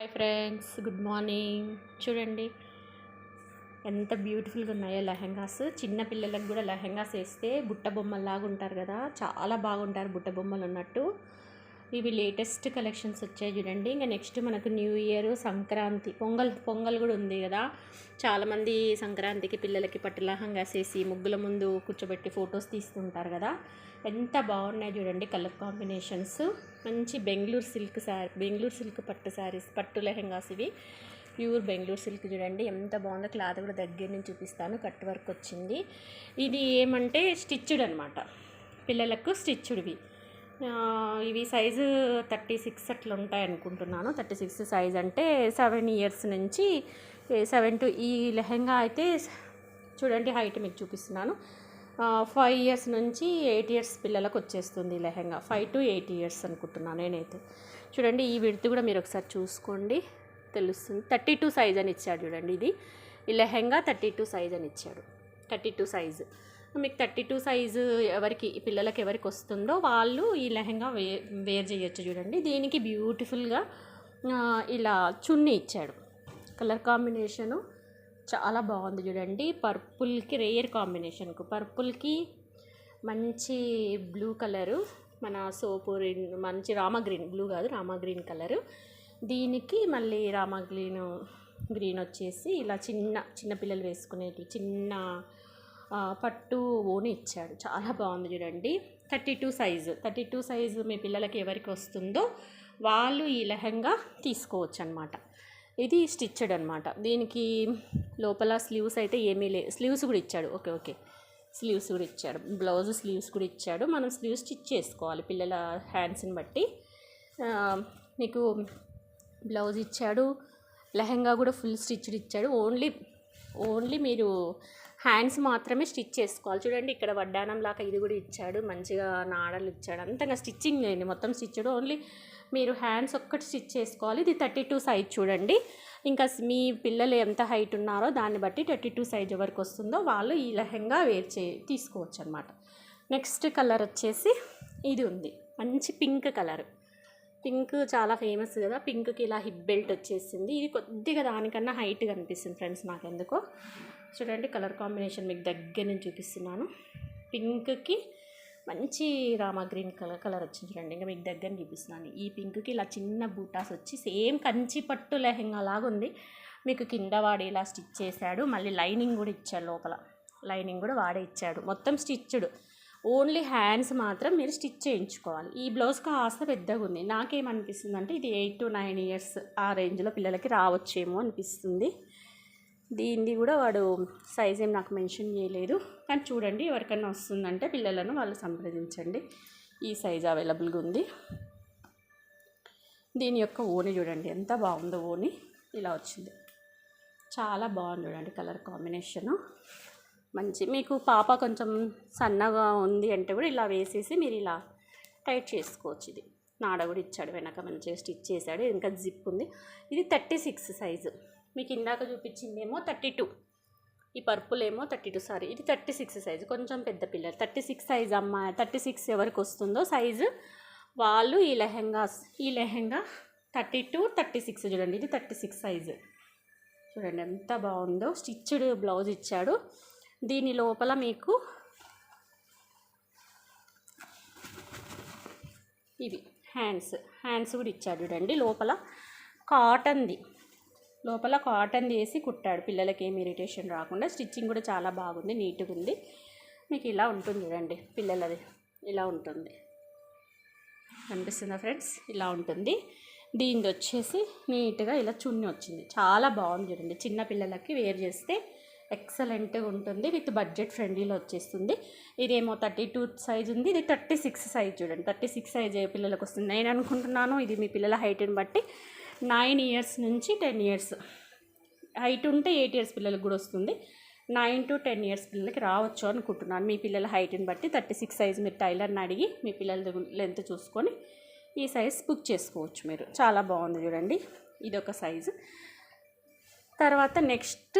Hi friends, good morning. చూడండి ఎంత బ్యూటిఫుల్గా ఉన్నాయో లెహెంగాస్. చిన్న పిల్లలకు కూడా లెహెంగాస్ వేస్తే బుట్ట బొమ్మల్లాగా ఉంటారు కదా, చాలా బాగుంటారు బుట్ట బొమ్మలు ఉన్నట్టు. ఇవి లేటెస్ట్ కలెక్షన్స్ వచ్చాయి చూడండి. ఇంకా నెక్స్ట్ మనకు న్యూ ఇయర్, సంక్రాంతి, పొంగల్ కూడా ఉంది కదా. చాలామంది సంక్రాంతికి పిల్లలకి పట్టు లెహంగాస్ వేసి ముగ్గుల ముందు కూర్చోబెట్టి ఫొటోస్ తీస్తుంటారు కదా. ఎంత బాగున్నాయి చూడండి కలర్ కాంబినేషన్స్. మంచి బెంగళూరు సిల్క్ పట్టు శారీస్, పట్టు లెహెంగాస్ ఇవి. ప్యూర్ బెంగళూరు సిల్క్ చూడండి ఎంత బాగుందో. క్లాత్ కూడా దగ్గర నుంచి చూపిస్తాను. కట్ వర్క్ వచ్చింది. ఇది ఏమంటే స్టిచ్డ్ అనమాట, పిల్లలకు స్టిచ్డ్వి. ఇవి సైజు 36 అట్లా ఉంటాయి అనుకుంటున్నాను. 36 సైజ్ అంటే 7 ఇయర్స్ నుంచి 7 టు, ఈ లెహెంగా అయితే చూడండి హైట్ మీకు చూపిస్తున్నాను. 5 ఇయర్స్ నుంచి 8 ఇయర్స్ పిల్లలకు వచ్చేస్తుంది లెహెంగా. 5 to 8 ఇయర్స్ అనుకుంటున్నాను నేనైతే. చూడండి ఈ విడ్త్ కూడా మీరు ఒకసారి చూసుకోండి, తెలుస్తుంది. 32 సైజ్ అని ఇచ్చాడు చూడండి. ఈ లెహెంగా 32 సైజ్ అని ఇచ్చాడు. 32 సైజు మీకు 32 సైజు ఎవరికి, పిల్లలకి ఎవరికి వస్తుందో వాళ్ళు ఈ లెహెంగా వేర్ చేయొచ్చు చూడండి. దీనికి బ్యూటిఫుల్గా ఇలా చున్నీ ఇచ్చాడు. కలర్ కాంబినేషను చాలా బాగుంది చూడండి. పర్పుల్కి రేర్ కాంబినేషన్కు, పర్పుల్కి మంచి బ్లూ కలరు, మన సోపు మంచి రామా గ్రీన్, బ్లూ కాదు రామా గ్రీన్ కలరు. దీనికి మళ్ళీ రామా గ్రీన్ వచ్చేసి ఇలా చిన్న పిల్లలు వేసుకునేటి చిన్న పట్టు ఓని ఇచ్చాడు. చాలా బాగుంది చూడండి. 32 సైజు మీ పిల్లలకి ఎవరికి వస్తుందో వాళ్ళు ఈ లెహంగా తీసుకోవచ్చు అనమాట. ఇది స్టిచ్డ్ అనమాట. దీనికి లోపల స్లీవ్స్ అయితే ఏమీ లేదు. స్లీవ్స్ కూడా ఇచ్చాడు. ఓకే స్లీవ్స్ కూడా ఇచ్చాడు. బ్లౌజ్ స్లీవ్స్ కూడా ఇచ్చాడు. మనం స్లీవ్స్ స్టిచ్ చేసుకోవాలి పిల్లల హ్యాండ్స్ని బట్టి. మీకు బ్లౌజ్ ఇచ్చాడు. లెహంగా కూడా ఫుల్ స్టిచ్డ్ ఇచ్చాడు. ఓన్లీ మీరు హ్యాండ్స్ మాత్రమే స్టిచ్ చేసుకోవాలి. చూడండి ఇక్కడ వడ్డానం లాగా ఇది కూడా ఇచ్చాడు. మంచిగా నాడలు ఇచ్చాడు. అంతగా స్టిచ్చింగ్ లేని మొత్తం స్టిచ్డ్, ఓన్లీ మీరు హ్యాండ్స్ ఒక్కటి స్టిచ్ చేసుకోవాలి. ఇది 32 సైజ్ చూడండి. ఇంకా మీ పిల్లలు ఎంత హైట్ ఉన్నారో దాన్ని బట్టి 32 సైజ్ ఎవరికి వస్తుందో వాళ్ళు ఈ లెహంగా తీసుకోవచ్చు అనమాట. నెక్స్ట్ కలర్ వచ్చేసి ఇది ఉంది, మంచి పింక్ కలర్. పింక్ చాలా ఫేమస్ కదా. పింక్కి ఇలా హిప్ బెల్ట్ వచ్చేసింది. ఇది కొద్దిగా దానికన్నా హైట్ కనిపిస్తుంది ఫ్రెండ్స్ నాకెందుకో. చూడండి కలర్ కాంబినేషన్ మీకు దగ్గర నుంచి చూపిస్తున్నాను. పింక్కి మంచి రామా గ్రీన్ కలర్ వచ్చింది చూడండి. ఇంకా మీకు దగ్గర చూపిస్తున్నాను. ఈ పింక్కి ఇలా చిన్న బూటాస్ వచ్చి సేమ్ కంచి పట్టు లెహంగా లాగా ఉంది. మీకు కింద వాడి ఇలా స్టిచ్ చేశాడు. మళ్ళీ లైనింగ్ కూడా ఇచ్చాడు. లోపల లైనింగ్ కూడా వాడే ఇచ్చాడు. మొత్తం స్టిచ్డ్. ఓన్లీ హ్యాండ్స్ మాత్రం మీరు స్టిచ్ చేయించుకోవాలి. ఈ బ్లౌజ్ కాస్త పెద్దగా ఉంది. నాకేమనిపిస్తుంది అంటే ఇది 8 to 9 ఇయర్స్ ఆ రేంజ్లో పిల్లలకి రావచ్చేమో అనిపిస్తుంది. దీన్ని కూడా వాడు సైజ్ ఏం నాకు మెన్షన్ చేయలేదు. కానీ చూడండి ఎవరికైనా వస్తుందంటే పిల్లలను వాళ్ళు సంప్రదించండి. ఈ సైజ్ అవైలబుల్గా ఉంది. దీని యొక్క ఓని చూడండి ఎంత బాగుందో. ఓని ఇలా వచ్చింది. చాలా బాగుంది చూడండి కలర్ కాంబినేషను. మంచి, మీకు పాప కొంచెం సన్నగా ఉంది అంటే కూడా ఇలా వేసేసి మీరు ఇలా టైట్ చేసుకోవచ్చు. ఇది నాడ కూడా ఇచ్చాడు. వెనక మంచిగా స్టిచ్ చేశాడు. ఇంకా జిప్ ఉంది. ఇది 36 సైజు. మీకు ఇందాక చూపించిందేమో 32, ఈ పర్పుల్ ఏమో 32. సారీ, ఇది 36 సైజు. కొంచెం పెద్ద పిల్లలు 36 సైజు అమ్మాయి 36 ఎవరికి వస్తుందో సైజు వాళ్ళు ఈ లెహంగా 32, 36 చూడండి. ఇది 36 సైజు. చూడండి ఎంత బాగుందో. స్టిచ్డ్ బ్లౌజ్ ఇచ్చాడు. దీని లోపల మీకు ఇవి హ్యాండ్స్ కూడా ఇచ్చాడు చూడండి. లోపల కాటన్ది వేసి కుట్టాడు. పిల్లలకి ఏమి ఇరిటేషన్ రాకుండా. స్టిచ్చింగ్ కూడా చాలా బాగుంది, నీట్గా ఉంది. మీకు ఇలా ఉంటుంది చూడండి. పిల్లలది ఇలా ఉంటుంది, కనిపిస్తుందా ఫ్రెండ్స్? ఇలా ఉంటుంది. దీనిది వచ్చేసి నీట్గా ఇలా చున్నీ వచ్చింది. చాలా బాగుంది చూడండి. చిన్న పిల్లలకి వేర్ చేస్తే ఎక్సలెంట్గా ఉంటుంది. విత్ బడ్జెట్ ఫ్రెండ్లీలో వచ్చేస్తుంది. ఇదేమో 32 సైజ్ ఉంది. ఇది 36 సైజ్ చూడండి. 36 సైజ్ ఏ పిల్లలకు వస్తుంది. నేను అనుకుంటున్నాను ఇది మీ పిల్లల హైట్ని బట్టి 9 ఇయర్స్ నుంచి 10 ఇయర్స్ హైట్ ఉంటే 8 ఇయర్స్ పిల్లలకు కూడా వస్తుంది. 9 to 10 ఇయర్స్ పిల్లలకి రావచ్చు అనుకుంటున్నాను. మీ పిల్లల హైట్ని బట్టి 36 సైజ్ మీరు టైలర్ని అడిగి మీ పిల్లల లెంత్ చూసుకొని ఈ సైజ్ బుక్ చేసుకోవచ్చు మీరు. చాలా బాగుంది చూడండి. ఇదొక సైజు. తర్వాత నెక్స్ట్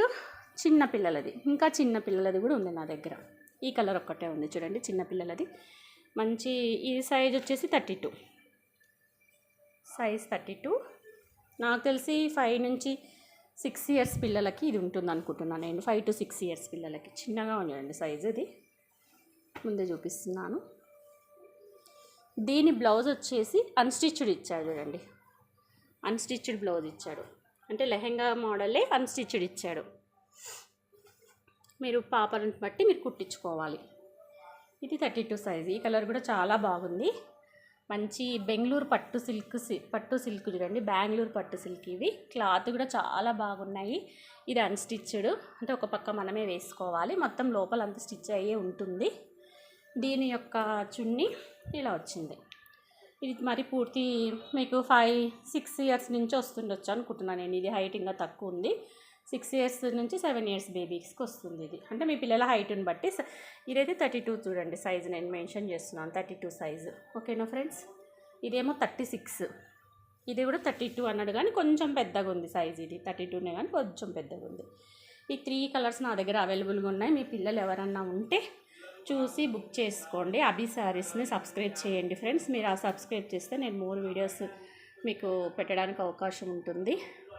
చిన్న పిల్లలది, ఇంకా చిన్న పిల్లలది కూడా ఉంది నా దగ్గర. ఈ కలర్ ఒక్కటే ఉంది చూడండి చిన్న పిల్లలది. మంచి, ఈ సైజ్ వచ్చేసి 32 సైజ్ 32. నాకు తెలిసి 5 నుంచి 6 ఇయర్స్ పిల్లలకి ఇది ఉంటుంది అనుకుంటున్నాను నేను. 5 to 6 ఇయర్స్ పిల్లలకి చిన్నగా ఉండండి సైజు. ఇది ముందే చూపిస్తున్నాను. దీని బ్లౌజ్ వచ్చేసి అన్స్టిచ్డ్ ఇచ్చాడు చూడండి. అన్స్టిచ్డ్ బ్లౌజ్ ఇచ్చాడు, అంటే లెహెంగా మోడలే అన్స్టిచ్డ్ ఇచ్చాడు. మీరు పాపని బట్టి మీరు కుట్టించుకోవాలి. ఇది 32 సైజు. ఈ కలర్ కూడా చాలా బాగుంది. మంచి బెంగళూరు పట్టు సిల్క్ చూడండి, బెంగళూరు పట్టు సిల్క్. ఇవి క్లాత్ కూడా చాలా బాగున్నాయి. ఇది అన్స్టిచ్డ్, అంటే ఒక పక్క మనమే వేసుకోవాలి. మొత్తం లోపల అంతా స్టిచ్ అయ్యే ఉంటుంది. దీని యొక్క చున్నీ ఇలా వచ్చింది. ఇది మరి పూర్తి మీకు 5-6 ఇయర్స్ నుంచి వస్తుండొచ్చు అనుకుంటున్నాను నేను. ఇది హైట్ ఇంకా తక్కువ ఉంది. 6 ఇయర్స్ నుంచి 7 ఇయర్స్ బేబీస్కి వస్తుంది ఇది, అంటే మీ పిల్లల హైట్ని బట్టి. ఇదైతే 32 చూడండి సైజు, నేను మెన్షన్ చేస్తున్నాను 32 సైజు. ఓకేనా ఫ్రెండ్స్. ఇదేమో 36, ఇది కూడా 32 అన్నాడు కానీ కొంచెం పెద్దగా ఉంది సైజు. ఇది 32నే కానీ కొంచెం పెద్దగా ఉంది. ఈ 3 కలర్స్ నా దగ్గర అవైలబుల్గా ఉన్నాయి. మీ పిల్లలు ఎవరన్నా ఉంటే చూసి బుక్ చేసుకోండి. అభి శారీస్ని సబ్స్క్రైబ్ చేయండి ఫ్రెండ్స్. మీరు ఆ సబ్స్క్రైబ్ చేస్తే నేను మోర్ వీడియోస్ మీకు పెట్టడానికి అవకాశం ఉంటుంది.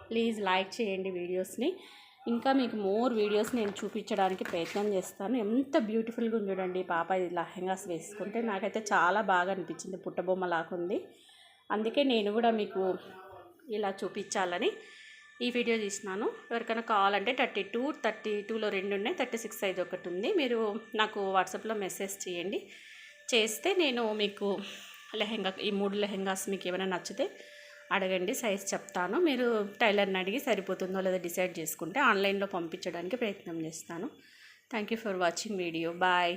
ప్లీజ్ లైక్ చేయండి వీడియోస్ని. ఇంకా మీకు మోర్ వీడియోస్ నేను చూపించడానికి ప్రయత్నం చేస్తాను. ఎంత బ్యూటిఫుల్గా ఉంది చూడండి పాప. ఇది లెహెంగాస్ వేసుకుంటే నాకైతే చాలా బాగా అనిపించింది, పుట్టబొమ్మ లాగుంది. అందుకే నేను కూడా మీకు ఇలా చూపించాలని ఈ వీడియో తీసినాను. ఎవరికైనా కావాలంటే 32లో 2 ఉన్నాయి, 36 సైజ్ ఒకటి ఉంది. మీరు నాకు వాట్సాప్లో మెసేజ్ చేయండి. చేస్తే నేను మీకు లెహెంగా, ఈ 3 లెహెంగాస్ మీకు ఏమైనా నచ్చితే అడగండి, సైజ్ చెప్తాను. మీరు టైలర్ని అడిగి సరిపోతుందో లేదో డిసైడ్ చేసుకుంటే ఆన్లైన్లో పంపించడానికి ప్రయత్నం చేస్తాను. Thank you for watching video. Bye.